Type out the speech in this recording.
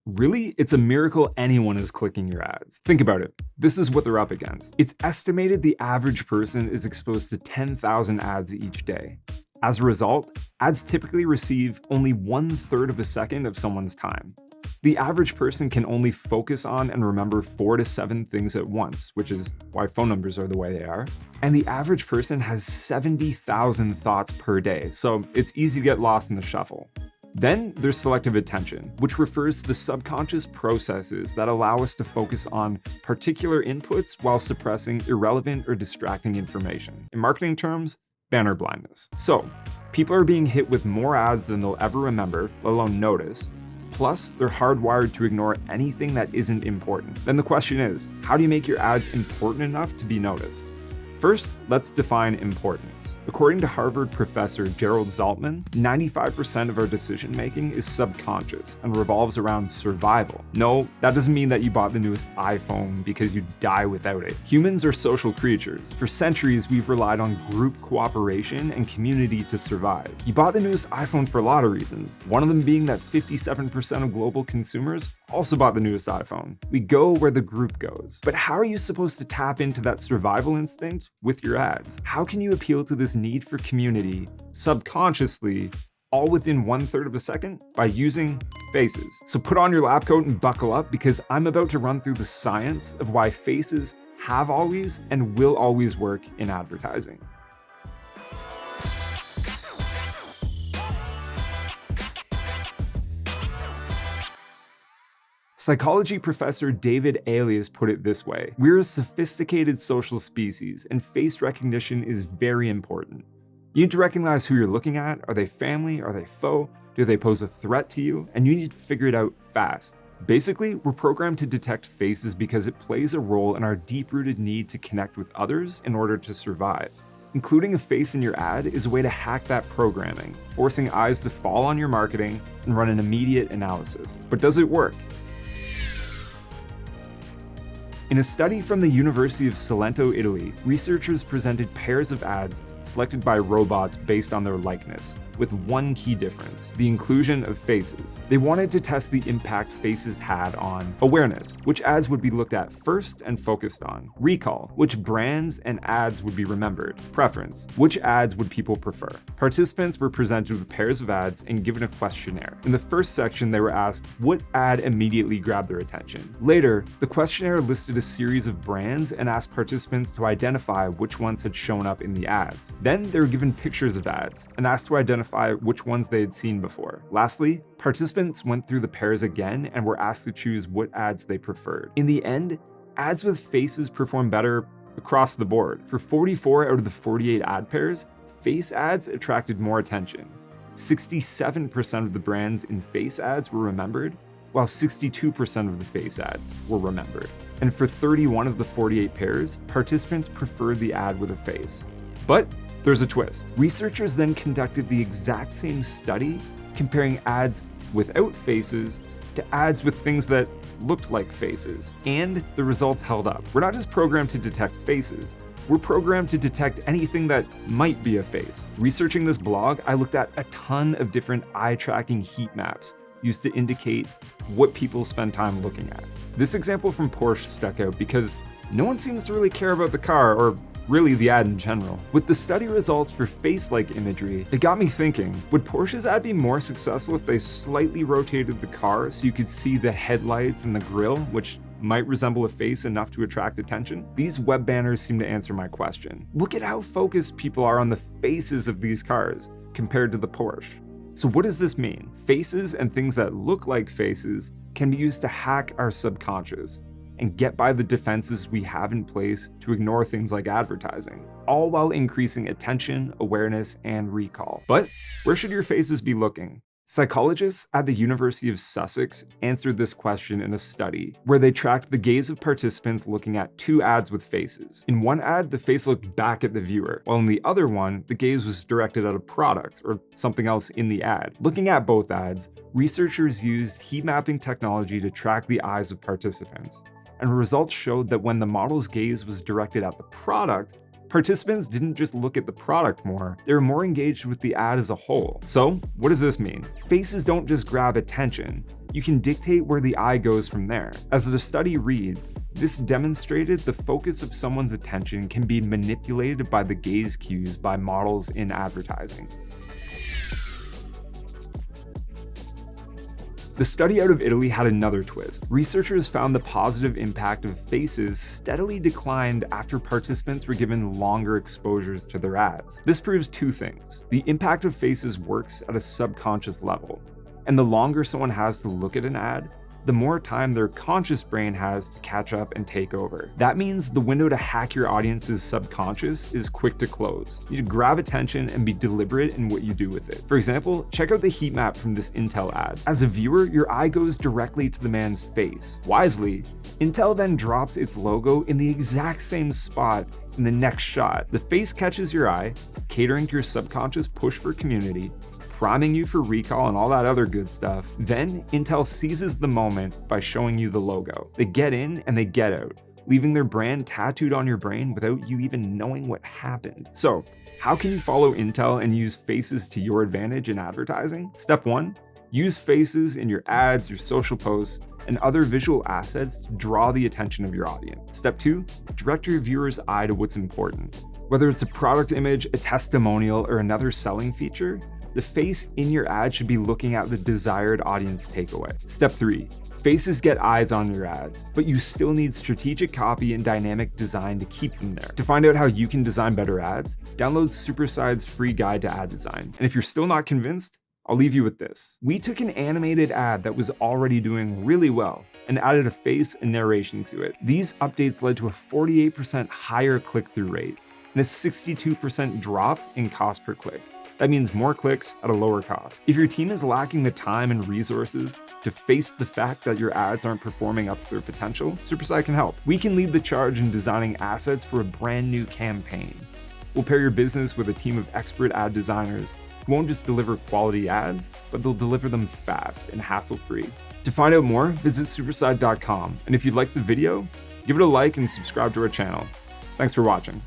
Really, it's a miracle anyone is clicking your ads. Think about it. This is what they're up against. It's estimated the average person is exposed to 10,000 ads each day. As a result, ads typically receive only 1/3 of a second of someone's time. The average person can only focus on and remember 4 to 7 things at once, which is why phone numbers are the way they are. And the average person has 70,000 thoughts per day, so it's easy to get lost in the shuffle. Then there's selective attention, which refers to the subconscious processes that allow us to focus on particular inputs while suppressing irrelevant or distracting information. In marketing terms, banner blindness. So, people are being hit with more ads than they'll ever remember, let alone notice. Plus, they're hardwired to ignore anything that isn't important. Then the question is, how do you make your ads important enough to be noticed? First, let's define importance. According to Harvard professor Gerald Zaltman, 95% of our decision-making is subconscious and revolves around survival. No, that doesn't mean that you bought the newest iPhone because you'd die without it. Humans are social creatures. For centuries, we've relied on group cooperation and community to survive. You bought the newest iPhone for a lot of reasons, one of them being that 57% of global consumers also bought the newest iPhone. We go where the group goes. But how are you supposed to tap into that survival instinct with your ads? How can you appeal to this need for community subconsciously, all within 1/3 of a second? By using faces. So put on your lab coat and buckle up, because I'm about to run through the science of why faces have always and will always work in advertising. Psychology professor David Alias put it this way: we're a sophisticated social species, and face recognition is very important. You need to recognize who you're looking at. Are they family? Are they foe? Do they pose a threat to you? And you need to figure it out fast. Basically, we're programmed to detect faces because it plays a role in our deep-rooted need to connect with others in order to survive. Including a face in your ad is a way to hack that programming, forcing eyes to fall on your marketing and run an immediate analysis. But does it work? In a study from the University of Salento, Italy, researchers presented pairs of ads selected by robots based on their likeness, with one key difference: the inclusion of faces. They wanted to test the impact faces had on awareness, which ads would be looked at first and focused on; recall, which brands and ads would be remembered; preference, which ads would people prefer. Participants were presented with pairs of ads and given a questionnaire. In the first section, they were asked what ad immediately grabbed their attention. Later, the questionnaire listed a series of brands and asked participants to identify which ones had shown up in the ads. Then they were given pictures of ads and asked to identify which ones they had seen before. Lastly, participants went through the pairs again and were asked to choose what ads they preferred. In the end, ads with faces performed better across the board. For 44 out of the 48 ad pairs, face ads attracted more attention. 67% of the brands in face ads were remembered, while 62% of the face ads were remembered. And for 31 of the 48 pairs, participants preferred the ad with a face. But there's a twist. Researchers then conducted the exact same study, comparing ads without faces to ads with things that looked like faces, and the results held up. We're not just programmed to detect faces, we're programmed to detect anything that might be a face. Researching this blog, I looked at a ton of different eye-tracking heat maps used to indicate what people spend time looking at. This example from Porsche stuck out because no one seems to really care about the car, or really the ad in general. With the study results for face-like imagery, it got me thinking, would Porsche's ad be more successful if they slightly rotated the car so you could see the headlights and the grille, which might resemble a face enough to attract attention? These web banners seem to answer my question. Look at how focused people are on the faces of these cars compared to the Porsche. So what does this mean? Faces and things that look like faces can be used to hack our subconscious and get by the defenses we have in place to ignore things like advertising, all while increasing attention, awareness, and recall. But where should your faces be looking? Psychologists at the University of Sussex answered this question in a study where they tracked the gaze of participants looking at 2 ads with faces. In one ad, the face looked back at the viewer, while in the other one, the gaze was directed at a product or something else in the ad. Looking at both ads, researchers used heat mapping technology to track the eyes of participants, and results showed that when the model's gaze was directed at the product, participants didn't just look at the product more, they were more engaged with the ad as a whole. So, what does this mean? Faces don't just grab attention. You can dictate where the eye goes from there. As the study reads, this demonstrated the focus of someone's attention can be manipulated by the gaze cues by models in advertising. The study out of Italy had another twist. Researchers found the positive impact of faces steadily declined after participants were given longer exposures to their ads. This proves two things. The impact of faces works at a subconscious level, and the longer someone has to look at an ad, the more time their conscious brain has to catch up and take over. That means the window to hack your audience's subconscious is quick to close. You should grab attention and be deliberate in what you do with it. For example, check out the heat map from this Intel ad. As a viewer, your eye goes directly to the man's face. Wisely, Intel then drops its logo in the exact same spot in the next shot. The face catches your eye, catering to your subconscious push for community, priming you for recall and all that other good stuff. Then Intel seizes the moment by showing you the logo. They get in and they get out, leaving their brand tattooed on your brain without you even knowing what happened. So, how can you follow Intel and use faces to your advantage in advertising? Step 1, use faces in your ads, your social posts, and other visual assets to draw the attention of your audience. Step 2, direct your viewer's eye to what's important. Whether it's a product image, a testimonial, or another selling feature, the face in your ad should be looking at the desired audience takeaway. Step 3, faces get eyes on your ads, but you still need strategic copy and dynamic design to keep them there. To find out how you can design better ads, download Superside's free guide to ad design. And if you're still not convinced, I'll leave you with this. We took an animated ad that was already doing really well and added a face and narration to it. These updates led to a 48% higher click-through rate and a 62% drop in cost per click. That means more clicks at a lower cost. If your team is lacking the time and resources to face the fact that your ads aren't performing up to their potential, Superside can help. We can lead the charge in designing assets for a brand new campaign. We'll pair your business with a team of expert ad designers who won't just deliver quality ads, but they'll deliver them fast and hassle-free. To find out more, visit superside.com. And if you liked the video, give it a like and subscribe to our channel. Thanks for watching.